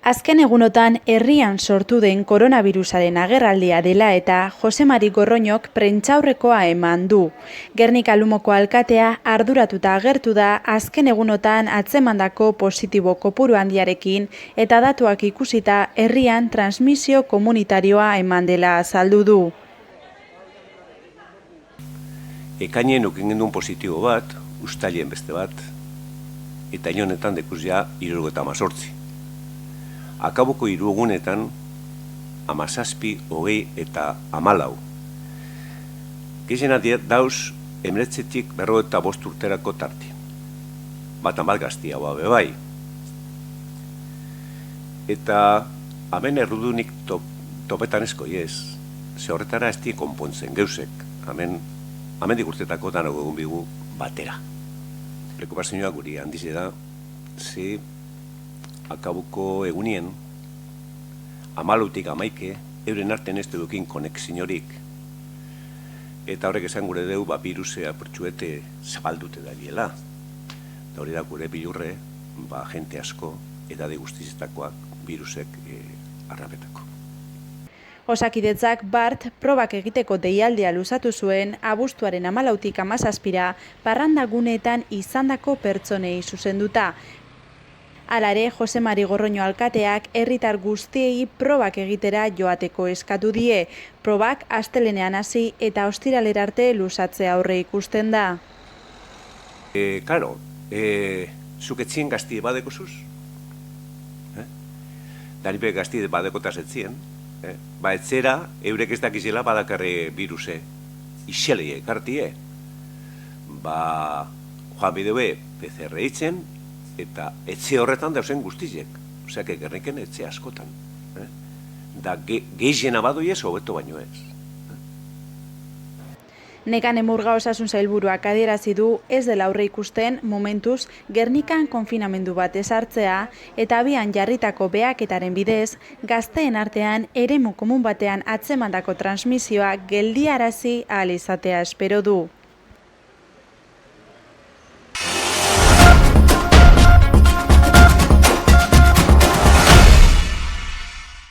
Azken egunotan herrian sortu den koronavirusaren agerraldia dela eta Jose Mari Gorroñok prentsaurrekoa eman du. Gernika Lumoko alkatea arduratuta agertu da azken egunotan atzemandako positibo kopuru handiarekin eta datuak ikusita herrian transmisio komunitarioa eman dela azaldu du. Ekainen ukin gendun positibo bat, uztailien beste bat, eta inonetan dekuz ja 78. Akaboko 3 egunetan 17, 20 eta 14. Gizena dauz 19-55 urterako tarti. Batan bat gaztia hoa bebai. Eta hemen errudunik topetan esko iez. Ze horretara ez di konpontzen geusek. Hemen dikurtetako danok egun bigu batera. Lekupazioa guri handize da, ze akabuko egunien, 14 amaike, euren arten ez dukin konexinorik. Eta horrek esan gure deu, virusea pertsuete zabaldute da biela. Da hori da gure bilurre, jente asko, edade guztizetakoak virusek arrapetako. Osakidetzak bart probak egiteko deialdia luzatu zuen abuztuaren 14-tik 17 parranda guneetan izandako pertsonei zuzenduta. Hala ere, Jose Mari Gorroño alkateak herritar guztiei probak egitera joateko eskatu die. Probak astelehenean hasi eta ostiralera arte luzatzea aurre ikusten da. Claro, zuk etzien gaztie badeko zuz? Danipe gaztie badekotaz etzien. Etzera, eurek ez dakizela badakarre viruse iselei ekartie. Joan bideue PCR eitzen, eta etxe horretan dauzen guztizek. Oseak, gerniken etxe askotan. Da gehiena badoiez, hobeto baino ez. Nekane Murga Osasun Sailburuak adierazi du ez dela aurre ikusten momentuz Gernikan konfinamendu bat ezartzea eta abian jarritako behaketaren bidez gazteen artean eremu komun batean atzemandako transmisioa geldiarazi ahal izatea espero du.